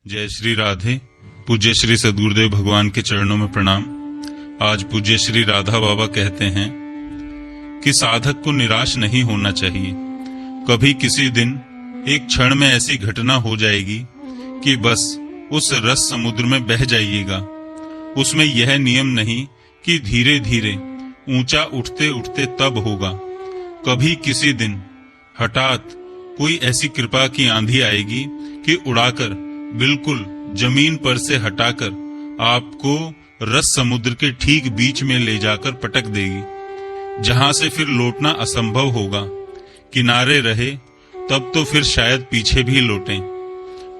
जय श्री राधे। पूज्य श्री सद्गुरुदेव भगवान के चरणों में प्रणाम। आज पूज्य श्री राधा बाबा कहते हैं कि साधक को निराश नहीं होना चाहिए। कभी किसी दिन एक क्षण में ऐसी घटना हो जाएगी कि बस उस रस समुद्र में बह जाइएगा। उसमें यह नियम नहीं कि धीरे धीरे ऊंचा उठते उठते तब होगा। कभी किसी दिन हठात कोई ऐसी कृपा की आंधी आएगी कि उड़ाकर बिल्कुल जमीन पर से हटाकर आपको रस समुद्र के ठीक बीच में ले जाकर पटक देगी, जहां से फिर लौटना असंभव होगा। किनारे रहे तब तो फिर शायद पीछे भी लौटें,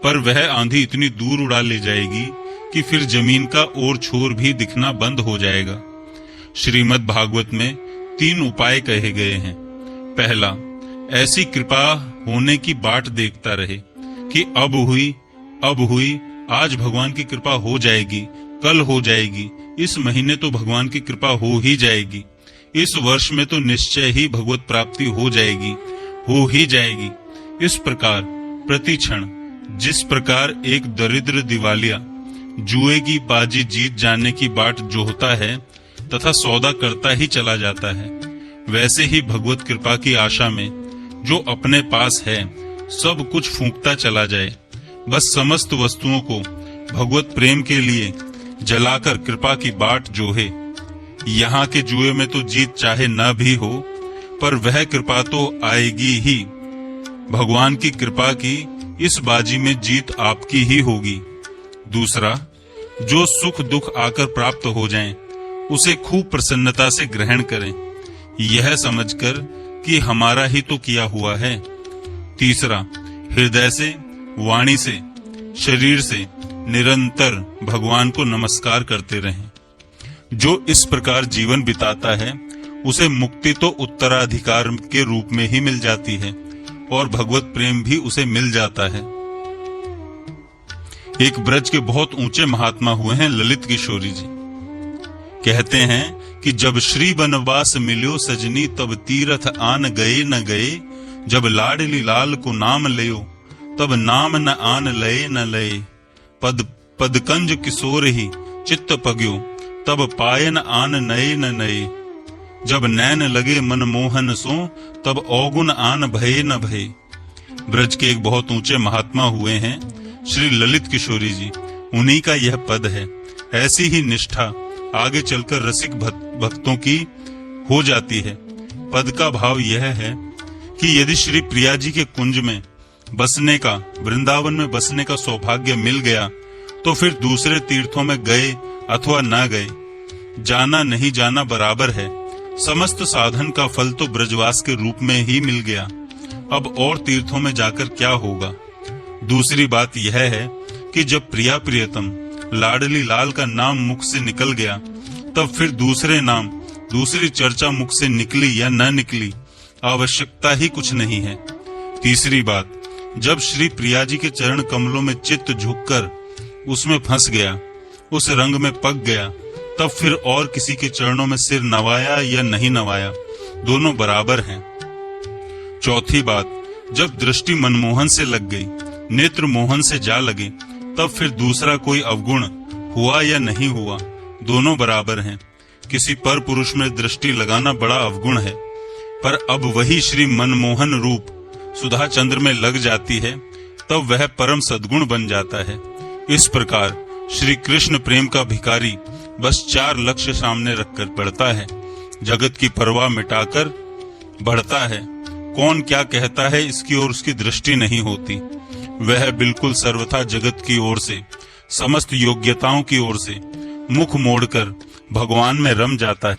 पर वह आंधी इतनी दूर उड़ा ले जाएगी कि फिर जमीन का और छोर भी दिखना बंद हो जाएगा। श्रीमद् भागवत में 3 उपाय कहे गए हैं। पहला, ऐसी कृपा होने की बाट देखता रहे कि अब हुई, आज भगवान की कृपा हो जाएगी, कल हो जाएगी, इस महीने तो भगवान की कृपा हो ही जाएगी, इस वर्ष में तो निश्चय ही भगवत प्राप्ति हो ही जाएगी। इस प्रकार प्रति क्षण जिस प्रकार एक दरिद्र दिवालिया जुए की बाजी जीत जाने की बाट जोहता है तथा सौदा करता ही चला जाता है, वैसे ही भगवत कृपा की आशा में जो अपने पास है सब कुछ फूंकता चला जाए। बस समस्त वस्तुओं को भगवत प्रेम के लिए जलाकर कृपा की बाट जोहे। यहाँ के जुए में तो जीत चाहे न भी हो, पर वह कृपा तो आएगी ही। भगवान की कृपा की इस बाजी में जीत आपकी ही होगी। दूसरा, जो सुख दुख आकर प्राप्त हो जाएं, उसे खूब प्रसन्नता से ग्रहण करें, यह समझकर कि हमारा ही तो किया हुआ है। तीसरा, हृदय से, वाणी से, शरीर से निरंतर भगवान को नमस्कार करते रहें। जो इस प्रकार जीवन बिताता है उसे मुक्ति तो उत्तराधिकार के रूप में ही मिल जाती है और भगवत प्रेम भी उसे मिल जाता है। एक ब्रज के बहुत ऊंचे महात्मा हुए हैं ललित किशोरी जी। कहते हैं कि जब श्री बनवास मिल्यो सजनी तब तीरथ आन गए न गए, जब लाडली लाल को नाम लियो तब नाम न आन लये न लये, पदकंज किशोर ही चित्त पग्यो तब पायन आन नये न नये, जब नैन लगे मन मोहन सो तब औगुन आन भये न भये। ब्रज के एक बहुत ऊंचे महात्मा हुए हैं श्री ललित किशोरी जी, उन्हीं का यह पद है। ऐसी ही निष्ठा आगे चलकर रसिक भक्तों की हो जाती है। पद का भाव यह है कि यदि श्री प्रिया जी के कुंज में बसने का, वृंदावन में बसने का सौभाग्य मिल गया तो फिर दूसरे तीर्थों में गए अथवा न गए, जाना नहीं जाना बराबर है। समस्त साधन का फल तो ब्रजवास के रूप में ही मिल गया, अब और तीर्थों में जाकर क्या होगा। दूसरी बात यह है कि जब प्रिया प्रियतम लाडली लाल का नाम मुख से निकल गया तब फिर दूसरे नाम, दूसरी चर्चा मुख से निकली या न निकली, आवश्यकता ही कुछ नहीं है। तीसरी बात, जब श्री प्रिया जी के चरण कमलों में चित्त झुककर उसमें फंस गया, उस रंग में पक गया, तब फिर और किसी के चरणों में सिर नवाया या नहीं नवाया, दोनों बराबर हैं। चौथी बात, जब दृष्टि मनमोहन से लग गई, नेत्र मोहन से जा लगे, तब फिर दूसरा कोई अवगुण हुआ या नहीं हुआ, दोनों बराबर हैं। किसी पर पुरुष में दृष्टि लगाना बड़ा अवगुण है, पर अब वही श्री मनमोहन रूप सुधा चंद्र में लग जाती है तब वह परम सद्गुण बन जाता है। इस प्रकार श्री कृष्ण प्रेम का भिखारी बस 4 लक्ष्य सामने रखकर बढ़ता है, जगत की परवाह मिटाकर बढ़ता है। कौन क्या कहता है इसकी ओर उसकी दृष्टि नहीं होती, वह बिल्कुल सर्वथा जगत की ओर से, समस्त योग्यताओं की ओर से मुख मोड़कर भगवान में रम जाता है।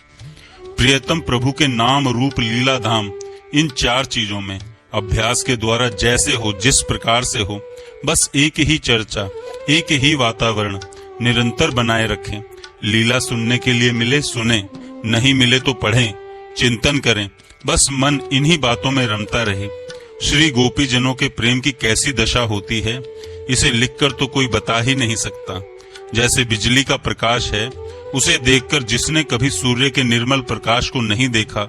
प्रियतम प्रभु के नाम रूप लीला धाम, इन 4 चीजों में अभ्यास के द्वारा जैसे हो, जिस प्रकार से हो, बस एक ही चर्चा, एक ही वातावरण निरंतर बनाए रखें। लीला सुनने के लिए मिले सुने, नहीं मिले तो पढ़ें, चिंतन करें, बस मन इन्हीं बातों में रमता रहे। श्री गोपी जनों के प्रेम की कैसी दशा होती है इसे लिखकर तो कोई बता ही नहीं सकता। जैसे बिजली का प्रकाश है, उसे देखकर जिसने कभी सूर्य के निर्मल प्रकाश को नहीं देखा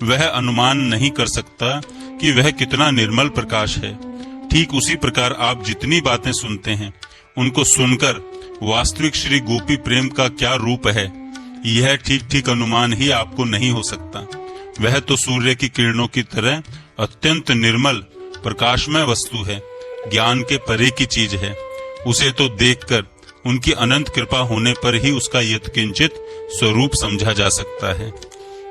वह अनुमान नहीं कर सकता कि वह कितना निर्मल प्रकाश है। ठीक उसी प्रकार आप जितनी बातें सुनते हैं उनको सुनकर वास्तविक श्री गोपी प्रेम का क्या रूप है, यह ठीक ठीक अनुमान ही आपको नहीं हो सकता। वह तो सूर्य की किरणों की तरह अत्यंत निर्मल प्रकाशमय वस्तु है, ज्ञान के परे की चीज है। उसे तो देखकर उनकी अनंत कृपा होने पर ही उसका यत्किंचित स्वरूप समझा जा सकता है।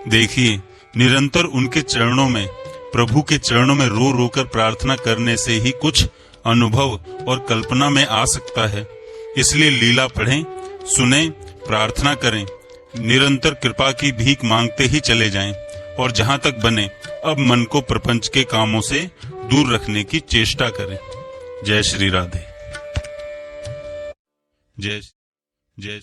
देखिए, निरंतर उनके चरणों में, प्रभु के चरणों में रो रो कर प्रार्थना करने से ही कुछ अनुभव और कल्पना में आ सकता है। इसलिए लीला पढ़ें, सुने, प्रार्थना करें, निरंतर कृपा की भीख मांगते ही चले जाएं और जहां तक बने अब मन को प्रपंच के कामों से दूर रखने की चेष्टा करें। जय श्री राधे। जय जय